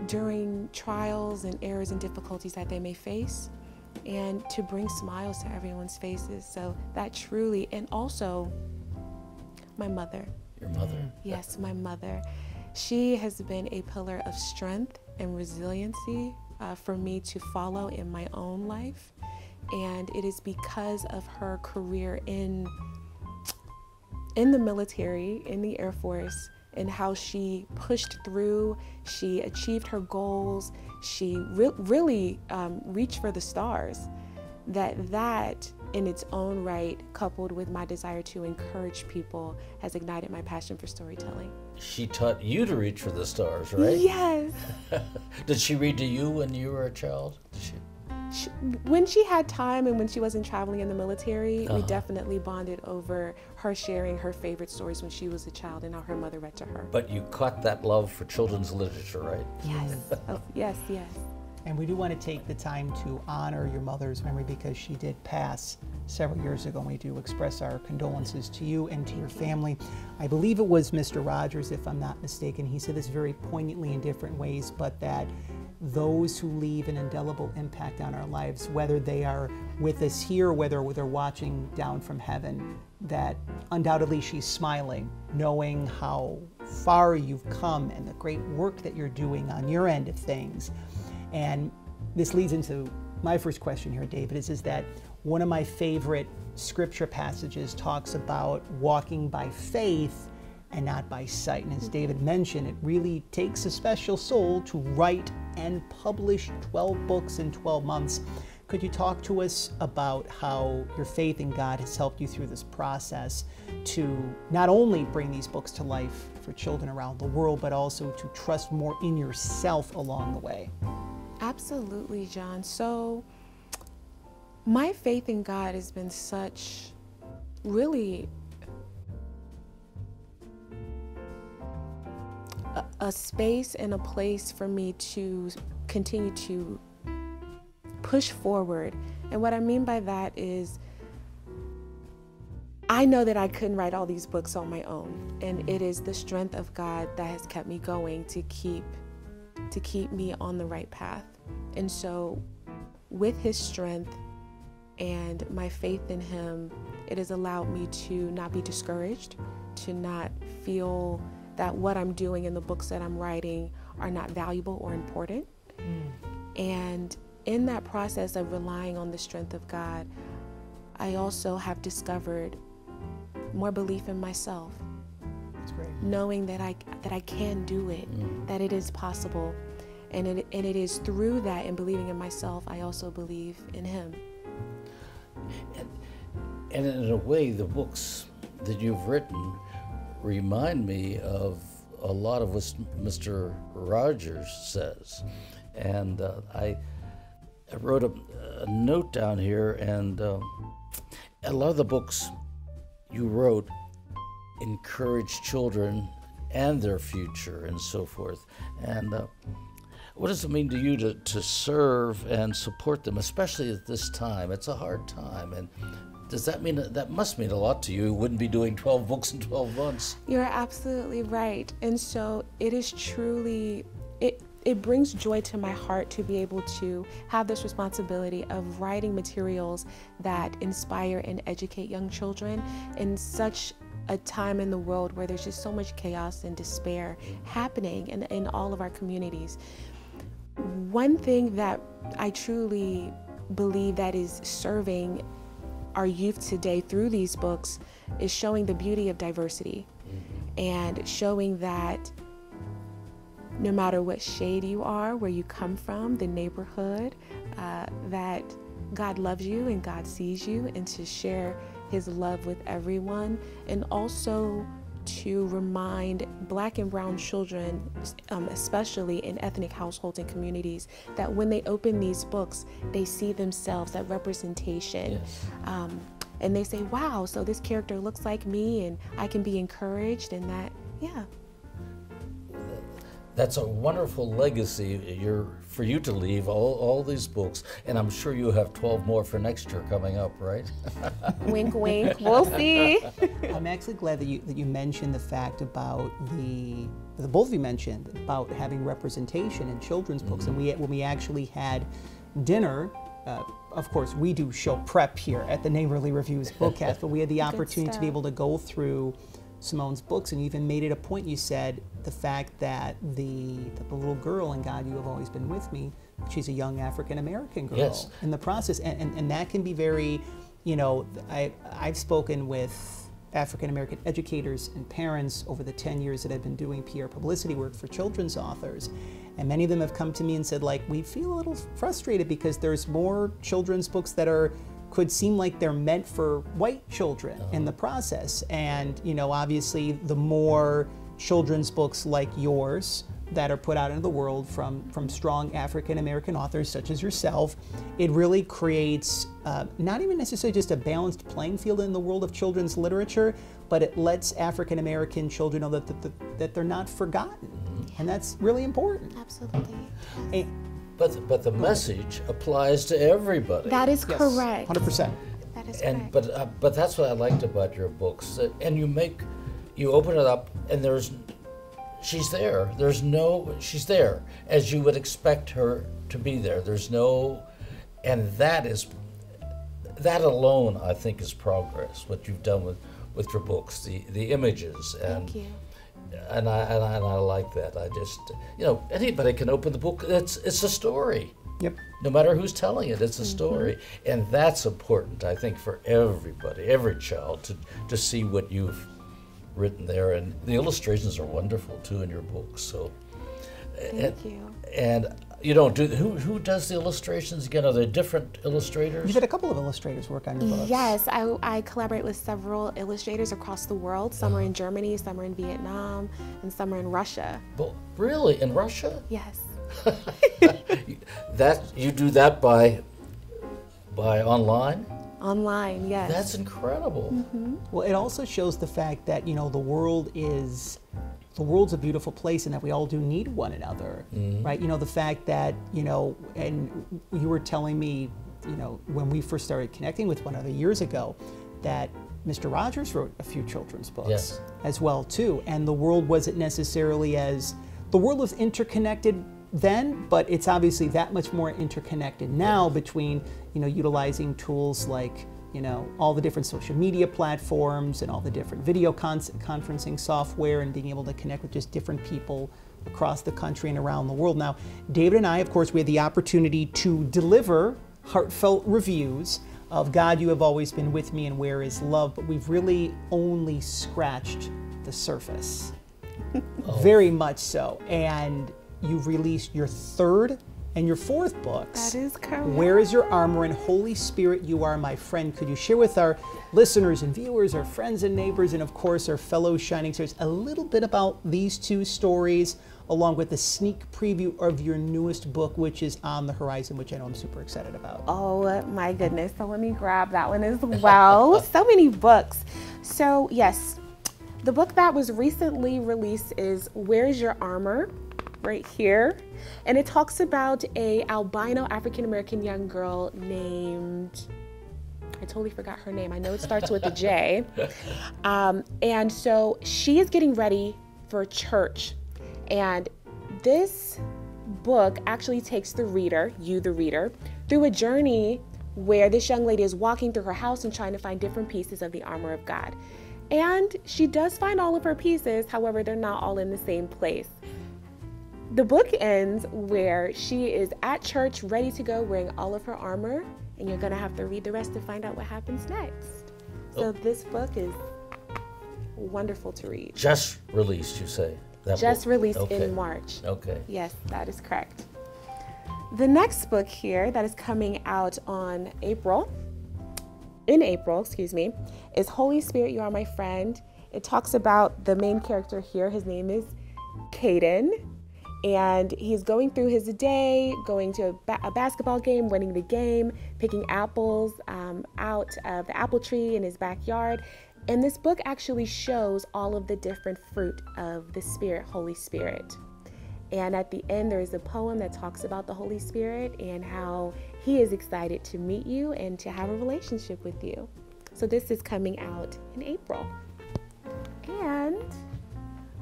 during trials and errors and difficulties that they may face, and to bring smiles to everyone's faces. So that truly, and also my mother. Your mother? Yes, my mother. She has been a pillar of strength and resiliency for me to follow in my own life. And it is because of her career in the military, in the Air Force, and how she pushed through, she achieved her goals, she really reached for the stars, that in its own right, coupled with my desire to encourage people, has ignited my passion for storytelling. She taught you to reach for the stars, right? Yes. Did she read to you when you were a child? When she had time and when she wasn't traveling in the military, we definitely bonded over her sharing her favorite stories when she was a child and how her mother read to her. But you caught that love for children's literature, right? Yes. Yes. And we do want to take the time to honor your mother's memory because she did pass several years ago, and we do express our condolences to you and to your family. I believe it was Mr. Rogers, if I'm not mistaken. He said this very poignantly in different ways, but that those who leave an indelible impact on our lives, whether they are with us here, whether they're watching down from heaven, that undoubtedly she's smiling, knowing how far you've come and the great work that you're doing on your end of things. And this leads into my first question here, David, is that one of my favorite scripture passages talks about walking by faith and not by sight. And as David mentioned, it really takes a special soul to write and publish 12 books in 12 months. Could you talk to us about how your faith in God has helped you through this process to not only bring these books to life for children around the world, but also to trust more in yourself along the way? Absolutely, John. So my faith in God has been such really a space and a place for me to continue to push forward. And what I mean by that is I know that I couldn't write all these books on my own, and it is the strength of God that has kept me going to keep me on the right path. And so with his strength and my faith in him, it has allowed me to not be discouraged, to not feel that what I'm doing in the books that I'm writing are not valuable or important. And in that process of relying on the strength of God, I also have discovered more belief in myself. That's great. Knowing that I can do it, that it is possible. And it is through that and believing in myself, I also believe in him. And in a way, the books that you've written remind me of a lot of what Mr. Rogers says. And I wrote a note down here, and a lot of the books you wrote encourage children and their future and so forth. And what does it mean to you to serve and support them, especially at this time? It's a hard time. And does that mean, that must mean a lot to you? You wouldn't be doing 12 books in 12 months. You're absolutely right. And so it is truly, it brings joy to my heart to be able to have this responsibility of writing materials that inspire and educate young children in such a time in the world where there's just so much chaos and despair happening in all of our communities. One thing that I truly believe that is serving our youth today through these books is showing the beauty of diversity and showing that no matter what shade you are, where you come from, the neighborhood, that God loves you and God sees you, and to share his love with everyone, and also to remind Black and brown children, especially in ethnic households and communities, that when they open these books, they see themselves, that representation. Yes. And they say, wow, so this character looks like me and I can be encouraged, and that, yeah. That's a wonderful legacy for you to leave, all these books. And I'm sure you have 12 more for next year coming up, right? Wink, wink. We'll see. I'm actually glad that you mentioned the fact about the both of you mentioned about having representation in children's books. And when we actually had dinner, of course, we do show prep here at the Neighborly Reviews Bookcast, but we had the opportunity to be able to go through Symone's books, and you even made it a point. You said the fact that the little girl in God You Have Always Been With Me, she's a young African American girl. Yes. In the process, and that can be very, I've spoken with African American educators and parents over the 10 years that I've been doing PR publicity work for children's authors, and many of them have come to me and said, like, we feel a little frustrated because there's more children's books that could seem like they're meant for white children in the process. And, obviously the more children's books like yours that are put out into the world from strong African American authors such as yourself, it really creates not even necessarily just a balanced playing field in the world of children's literature, but it lets African American children know that they're not forgotten. And that's really important. Absolutely. But the message applies to everybody. That is Yes, correct. 100%. That is And correct. but that's what I liked about your books. And you open it up, and she's there. She's there as you would expect her to be there. And that alone, I think, is progress. What you've done with your books, the images, and Thank you. and I like that. I just, anybody can open the book. It's a story. Yep. No matter who's telling it, it's a story. And that's important, I think, for everybody, every child, to see what you've written there. And the illustrations are wonderful, too, in your books. So, Thank you. And you don't do, who does the illustrations again? Are there different illustrators? You've had a couple of illustrators work on your books. Yes, I collaborate with several illustrators across the world. Some are in Germany, some are in Vietnam, and some are in Russia. Well, really? In Russia? Yes. You do that by online? Online, yes. That's incredible. Well, it also shows the fact that, the world's a beautiful place and that we all do need one another, right? The fact that, and you were telling me, when we first started connecting with one another years ago, that Mr. Rogers wrote a few children's books as well, too. And the world wasn't necessarily the world was interconnected then, but it's obviously that much more interconnected now between, utilizing tools like, all the different social media platforms and all the different video conferencing software, and being able to connect with just different people across the country and around the world. Now, David and I, of course, we had the opportunity to deliver heartfelt reviews of God You Have Always Been With Me and Where Is Love, but we've really only scratched the surface. Very much so. And you've released your third and your fourth books. That is correct. Where Is Your Armor and Holy Spirit, You Are My Friend. Could you share with our listeners and viewers, our friends and neighbors, and of course our fellow Shining Stars, a little bit about these two stories, along with a sneak preview of your newest book, which is on the horizon, which I know I'm super excited about. Oh my goodness, so let me grab that one as well. So many books. So yes, the book that was recently released is Where's Your Armor? Right here. And it talks about a albino African-American young girl named, I totally forgot her name. I know it starts with a J. And so she is getting ready for church. And this book actually takes the reader, you the reader, through a journey where this young lady is walking through her house and trying to find different pieces of the armor of God. And she does find all of her pieces, however, they're not all in the same place. The book ends where she is at church, ready to go, wearing all of her armor, and you're gonna have to read the rest to find out what happens next. So this book is wonderful to read. Just released, you say? Just released Okay. in March. Okay. Yes, that is correct. The next book here that is coming out in April, is Holy Spirit, You Are My Friend. It talks about the main character here. His name is Caden, and he's going through his day, going to a basketball game, winning the game, picking apples out of the apple tree in his backyard. And this book actually shows all of the different fruit of the Spirit, Holy Spirit. And at the end, there is a poem that talks about the Holy Spirit and how he is excited to meet you and to have a relationship with you. So this is coming out in April. And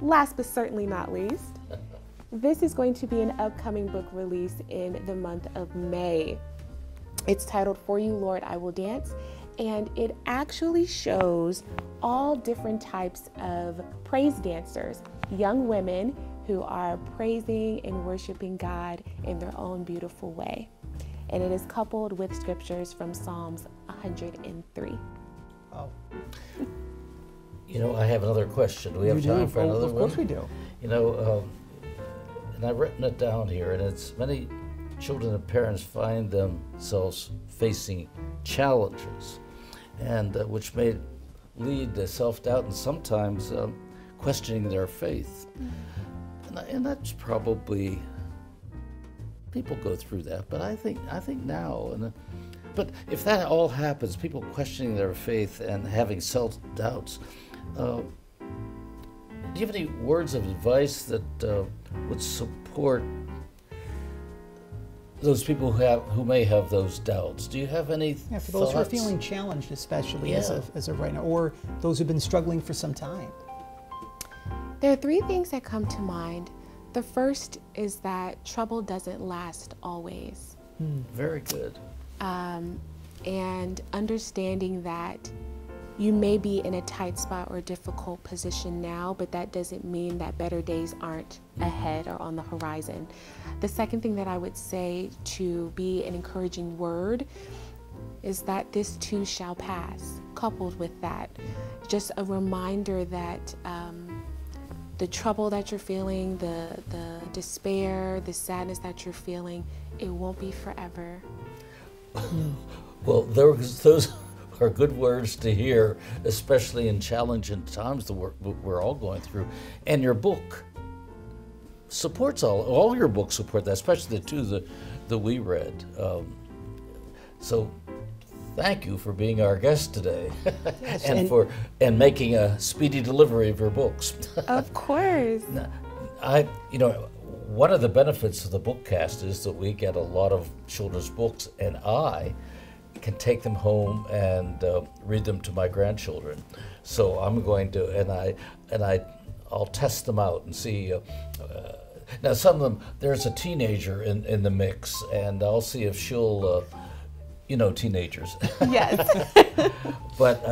last but certainly not least, this is going to be an upcoming book release in the month of May. It's titled For You, Lord, I Will Dance. And it actually shows all different types of praise dancers, young women who are praising and worshiping God in their own beautiful way. And it is coupled with scriptures from Psalms 103. Oh. You know, I have another question. Do we have time for another one? Of course we do. You know, and I've written it down here, and it's many children and parents find themselves facing challenges, and which may lead to self-doubt and sometimes questioning their faith. And that's probably, people go through that, but I think now, but if that all happens, people questioning their faith and having self-doubts, do you have any words of advice that would support those people who may have those doubts? Do you have any for those who are feeling challenged, especially as of right now, or those who've been struggling for some time? There are three things that come to mind. The first is that trouble doesn't last always. Very good. And understanding that you may be in a tight spot or difficult position now, but that doesn't mean that better days aren't ahead or on the horizon. The second thing that I would say to be an encouraging word is that this too shall pass. Coupled with that, just a reminder that the trouble that you're feeling, the despair, the sadness that you're feeling, it won't be forever. Well, those are good words to hear, especially in challenging times that we're all going through. And your book supports all your books support that, especially the two that we read. So thank you for being our guest today. Yes, and making a speedy delivery of your books. Of course. One of the benefits of the Bookcast is that we get a lot of children's books, and I can take them home and read them to my grandchildren. So I'm going to, I'll test them out and see. Now some of them, there's a teenager in the mix, and I'll see if she'll, teenagers. Yes. But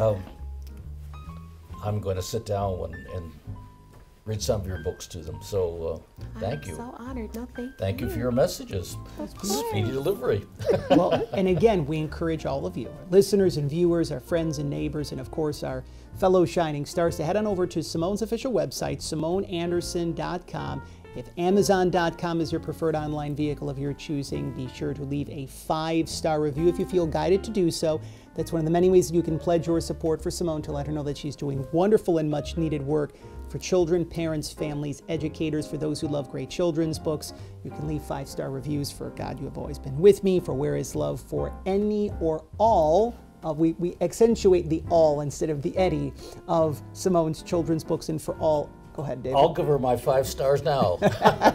I'm going to sit down and read some of your books to them. So thank you. I'm so honored. No, thank you. Thank you for your messages. Speedy delivery. Well, and again, we encourage all of you, our listeners and viewers, our friends and neighbors, and of course our fellow shining stars, to head on over to Symone's official website, SymoneAnderson.com. If Amazon.com is your preferred online vehicle of your choosing, be sure to leave a 5-star review if you feel guided to do so. That's one of the many ways that you can pledge your support for Symone, to let her know that she's doing wonderful and much needed work for children, parents, families, educators, for those who love great children's books. You can leave 5-star reviews for God, You Have Always Been With Me, for Where Is Love, for any or all. We accentuate the all instead of the any of Symone's children's books, and for all. Go ahead, David. I'll give her my 5 stars now.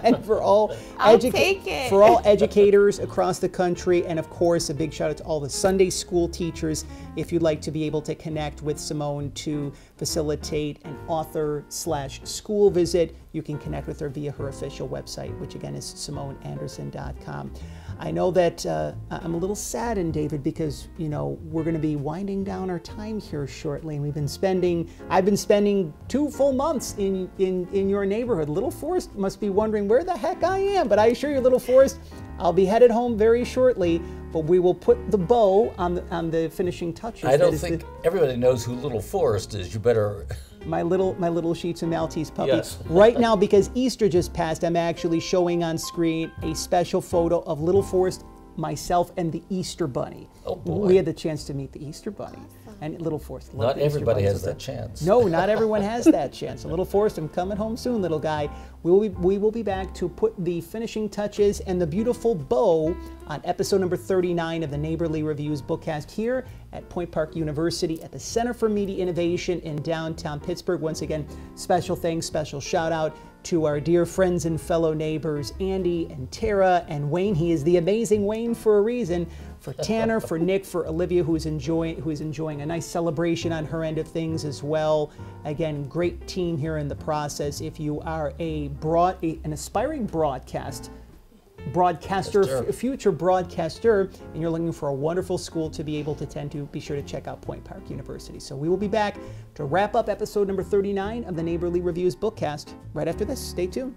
And for all for all educators across the country, and of course a big shout out to all the Sunday school teachers. If you'd like to be able to connect with Symone to facilitate an author/school visit, you can connect with her via her official website, which again is SymoneAnderson.com. I know that I'm a little saddened, David, because we're going to be winding down our time here shortly, and I've been spending 2 full months in your neighborhood. Little Forrest must be wondering where the heck I am, but I assure you, Little Forrest, I'll be headed home very shortly. But we will put the bow on the finishing touches. I don't think everybody knows who Little Forrest is. You better. My little Shih Tzu Maltese puppy. Yes. Right now, because Easter just passed, I'm actually showing on screen a special photo of Little Forrest, myself, and the Easter Bunny. Oh boy! We had the chance to meet the Easter Bunny, and Little Forrest. Not everybody has that chance. No, not everyone has that chance. So Little Forrest, I'm coming home soon, little guy. We will be back to put the finishing touches and the beautiful bow on episode number 39 of the Neighborly Reviews Bookcast here at Point Park University at the Center for Media Innovation in downtown Pittsburgh. Once again, special thanks, special shout out to our dear friends and fellow neighbors, Andy and Tara and Wayne. He is the amazing Wayne for a reason. For Tanner, for Nick, for Olivia, who is enjoying a nice celebration on her end of things as well. Again, great team here in the process. If you are an aspiring broadcaster, a future broadcaster, and you're looking for a wonderful school to be able to attend to, be sure to check out Point Park University. So we will be back to wrap up episode number 39 of the Neighborly Reviews Bookcast right after this. Stay tuned.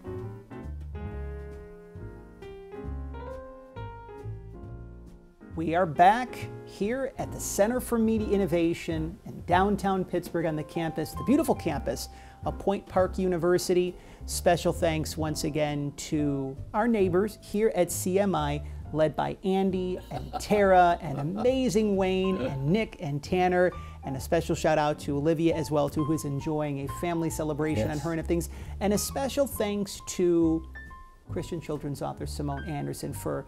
We are back here at the Center for Media Innovation in downtown Pittsburgh on the campus, the beautiful campus of Point Park University. Special thanks once again to our neighbors here at CMI, led by Andy and Tara and amazing Wayne and Nick and Tanner. And a special shout out to Olivia as well, too, who is enjoying a family celebration on her end of things. And a special thanks to Christian children's author Symone Anderson for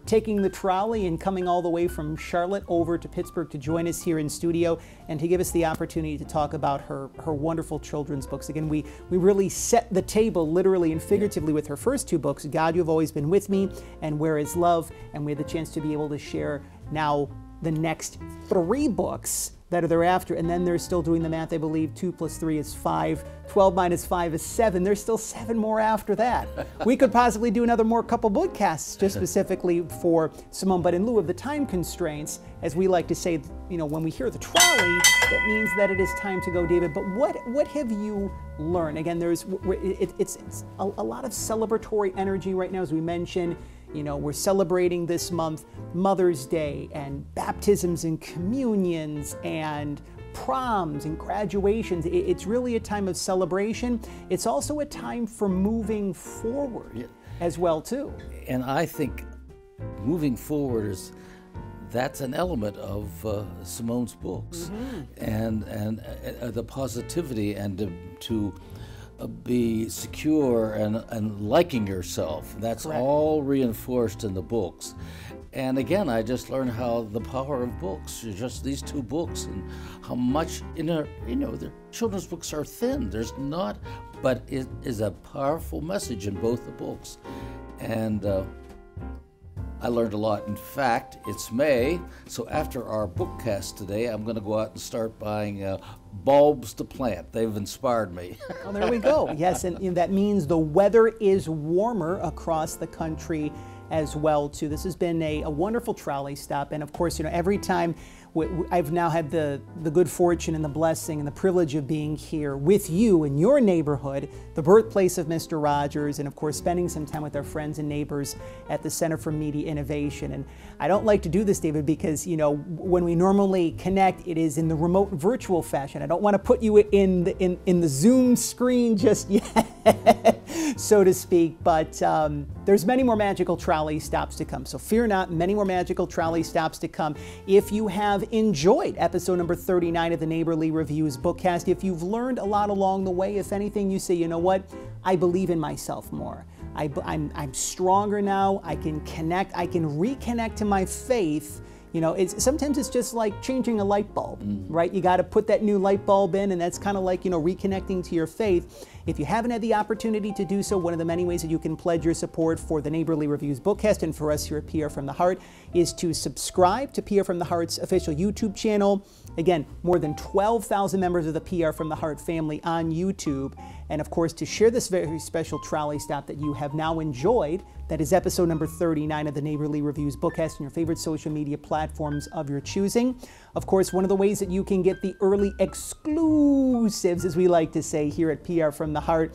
taking the trolley and coming all the way from Charlotte over to Pittsburgh to join us here in studio and to give us the opportunity to talk about her wonderful children's books. Again, we really set the table literally and figuratively with her first two books, God, You've Always Been With Me and Where Is Love, and we had the chance to be able to share now the next 3 books that are thereafter, and then they're still doing the math. I believe 2 + 3 is 5, 12 - 5 is 7. There's still 7 more after that. We could possibly do another couple bookcasts just specifically for Symone, but in lieu of the time constraints, as we like to say, when we hear the trolley, that means that it is time to go, David. But what have you learned? Again, it's a lot of celebratory energy right now, as we mentioned. We're celebrating this month Mother's Day and baptisms and communions and proms and graduations. It's really a time of celebration. It's also a time for moving forward as well, too. And I think moving forward that's an element of Symone's books, and the positivity and to be secure and liking yourself. That's Correct. all reinforced in the books. And again, I just learned how the power of books, just these 2 books, and how much the children's books are thin. There's not, but it is a powerful message in both the books. And I learned a lot. In fact, it's May, so after our bookcast today, I'm going to go out and start buying bulbs to plant. They've inspired me. Well, there we go. Yes, and that means the weather is warmer across the country as well, too. This has been a wonderful trolley stop, and of course, every time I've now had the good fortune and the blessing and the privilege of being here with you in your neighborhood, the birthplace of Mr. Rogers, and of course spending some time with our friends and neighbors at the Center for Media Innovation. And I don't like to do this, David, because when we normally connect, it is in the remote virtual fashion. I don't want to put you in the Zoom screen just yet, so to speak. But there's many more magical trolley stops to come. So fear not, many more magical trolley stops to come. If you have enjoyed episode number 39 of the Neighborly Reviews Bookcast, if you've learned a lot along the way, if anything, you say, you know what, I believe in myself more. I'm stronger now. I can connect. I can reconnect to my faith. Sometimes it's just like changing a light bulb, right? You got to put that new light bulb in, and that's kind of like, reconnecting to your faith. If you haven't had the opportunity to do so, one of the many ways that you can pledge your support for the Neighborly Reviews Bookcast and for us here at PR From the Heart is to subscribe to PR From the Heart's official YouTube channel. Again, more than 12,000 members of the PR From the Heart family on YouTube. And of course, to share this very special trolley stop that you have now enjoyed, that is episode number 39 of the Neighborly Reviews Bookcast on your favorite social media platforms of your choosing. Of course, one of the ways that you can get the early exclusives, as we like to say here at PR From the Heart,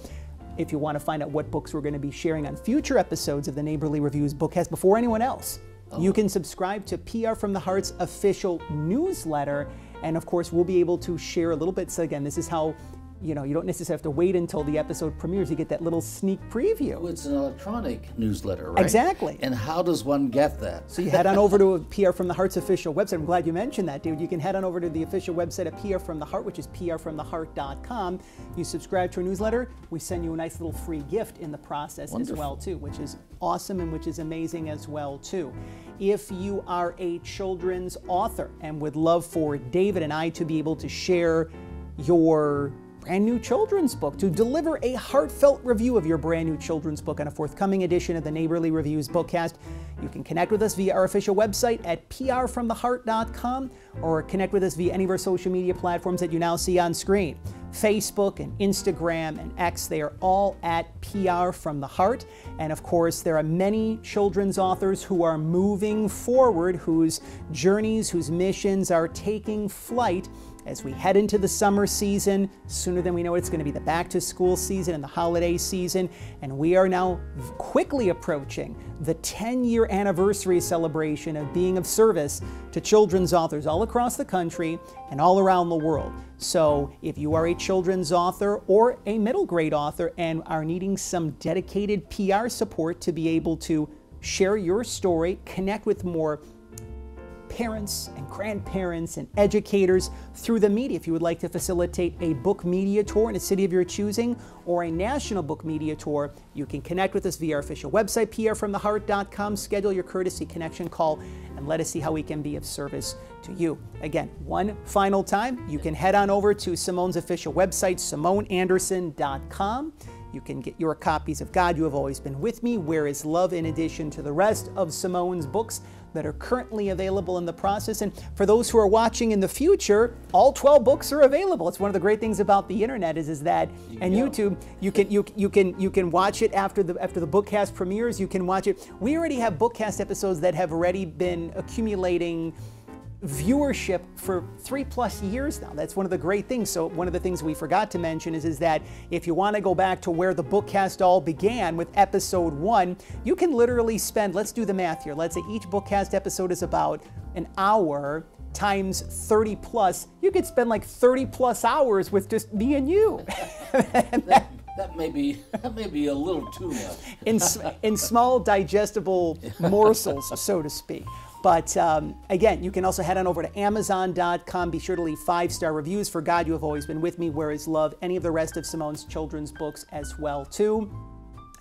if you want to find out what books we're going to be sharing on future episodes of the Neighborly Reviews Bookcast before anyone else, you can subscribe to PR From the Heart's official newsletter. And of course, we'll be able to share a little bit. So again, this is how you don't necessarily have to wait until the episode premieres. You get that little sneak preview. Well, it's an electronic newsletter, right? Exactly. And how does one get that? So you head on over to PR From the Heart's official website. I'm glad you mentioned that, dude. You can head on over to the official website of PR From the Heart, which is prfromtheheart.com. You subscribe to our newsletter. We send you a nice little free gift in the process as well, too, which is awesome and which is amazing as well, too. If you are a children's author and would love for David and I to be able to share your brand new children's book, to deliver a heartfelt review of your brand new children's book on a forthcoming edition of the Neighborly Reviews Bookcast, you can connect with us via our official website at prfromtheheart.com or connect with us via any of our social media platforms that you now see on screen. Facebook and Instagram and X, they are all at PR from the Heart. And of course, there are many children's authors who are moving forward, whose journeys, whose missions are taking flight as we head into the summer season. Sooner than we know it, it's going to be the back-to-school season and the holiday season. And we are now quickly approaching the 10-year anniversary celebration of being of service to children's authors all across the country and all around the world. So if you are a children's author or a middle grade author and are needing some dedicated PR support to be able to share your story, connect with more parents and grandparents and educators through the media. If you would like to facilitate a book media tour in a city of your choosing or a national book media tour, you can connect with us via our official website, prfromtheheart.com. Schedule your courtesy connection call and let us see how we can be of service to you. Again, one final time, you can head on over to Symone's official website, SymoneAnderson.com. You can get your copies of God You Have Always Been With Me, Where Is Love, in addition to the rest of Symone's books that are currently available in the process. And for those who are watching in the future, all 12 books are available. It's one of the great things about the internet is that, and YouTube, you can watch it after the Bookcast premieres. You can watch it. We already have Bookcast episodes that have already been accumulating viewership for 3+ years now. That's one of the great things. So one of the things we forgot to mention is that if you want to go back to where the Bookcast all began with episode 1, you can literally spend, let's do the math here. Let's say each Bookcast episode is about an hour times 30+. You could spend like 30+ hours with just me and you. That may be a little too much. in small digestible morsels, so to speak. But again, you can also head on over to Amazon.com. Be sure to leave 5-star reviews for God You Have Always Been With Me, Where Is Love, any of the rest of Symone's children's books as well, too.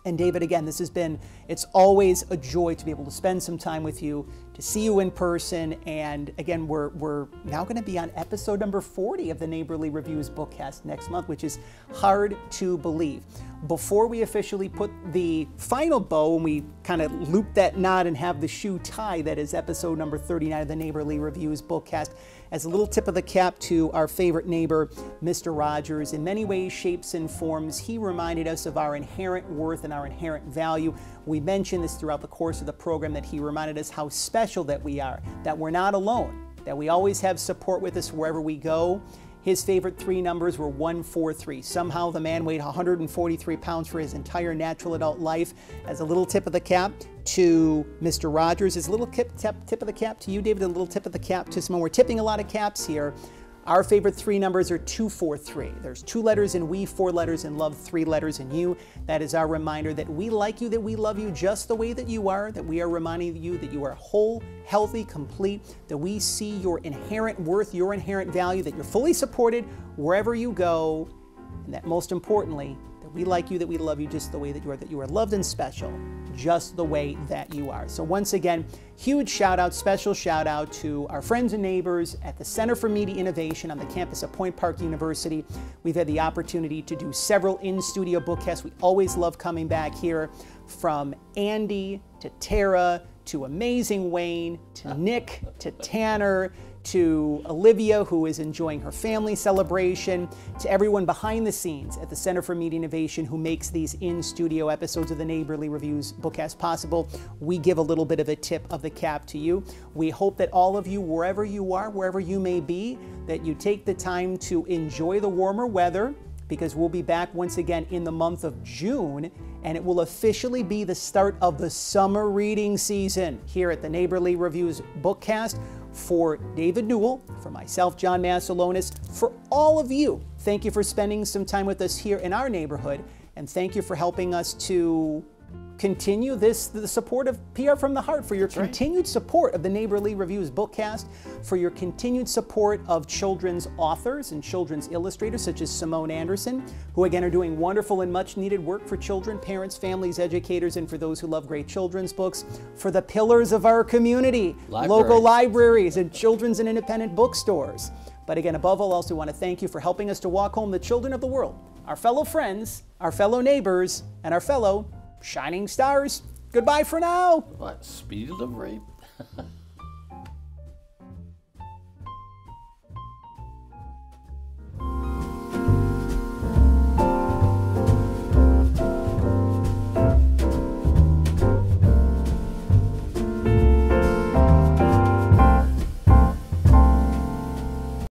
And David, again, it's always a joy to be able to spend some time with you, to see you in person. And again, we're now going to be on episode number 40 of the Neighborly Reviews Bookcast next month, which is hard to believe. Before we officially put the final bow and we kind of loop that knot and have the shoe tie, that is episode number 39 of the Neighborly Reviews Bookcast, as a little tip of the cap to our favorite neighbor, Mr. Rogers. In many ways, shapes, and forms, he reminded us of our inherent worth and our inherent value. We mentioned this throughout the course of the program, that he reminded us how special that we are, that we're not alone, that we always have support with us wherever we go. His favorite 3 numbers were 143. Somehow the man weighed 143 pounds for his entire natural adult life. As a little tip of the cap to Mr. Rogers, as a little tip of the cap to you, David, a little tip of the cap to Symone. We're tipping a lot of caps here. Our favorite 3 numbers are 243. There's 2 letters in we, 4 letters in love, 3 letters in you. That is our reminder that we like you, that we love you just the way that you are, that we are reminding you that you are whole, healthy, complete, that we see your inherent worth, your inherent value, that you're fully supported wherever you go, and that most importantly, that we like you, that we love you just the way that you are loved and special, just the way that you are. So once again, huge shout out, special shout out to our friends and neighbors at the Center for Media Innovation on the campus of Point Park University. We've had the opportunity to do several in-studio bookcasts. We always love coming back here, from Andy to Tara to Amazing Wayne to Nick to Tanner to Olivia, who is enjoying her family celebration, to everyone behind the scenes at the Center for Media Innovation who makes these in-studio episodes of the Neighborly Reviews Bookcast possible. We give a little bit of a tip of the cap to you. We hope that all of you, wherever you are, wherever you may be, that you take the time to enjoy the warmer weather, because we'll be back once again in the month of June, and it will officially be the start of the summer reading season here at the Neighborly Reviews Bookcast. For David Newell, for myself, John Masiulionis, for all of you, thank you for spending some time with us here in our neighborhood, and thank you for helping us to continue the support of PR from the Heart, for your continued support of the Neighborly Reviews Bookcast, for your continued support of children's authors and children's illustrators such as Symone Anderson, who again are doing wonderful and much needed work for children, parents, families, educators, and for those who love great children's books, for the pillars of our community, local libraries and children's and independent bookstores. But again, above all else, we want to thank you for helping us to walk home the children of the world, our fellow friends, our fellow neighbors, and our fellow shining stars. Goodbye for now. What? Speed delivery?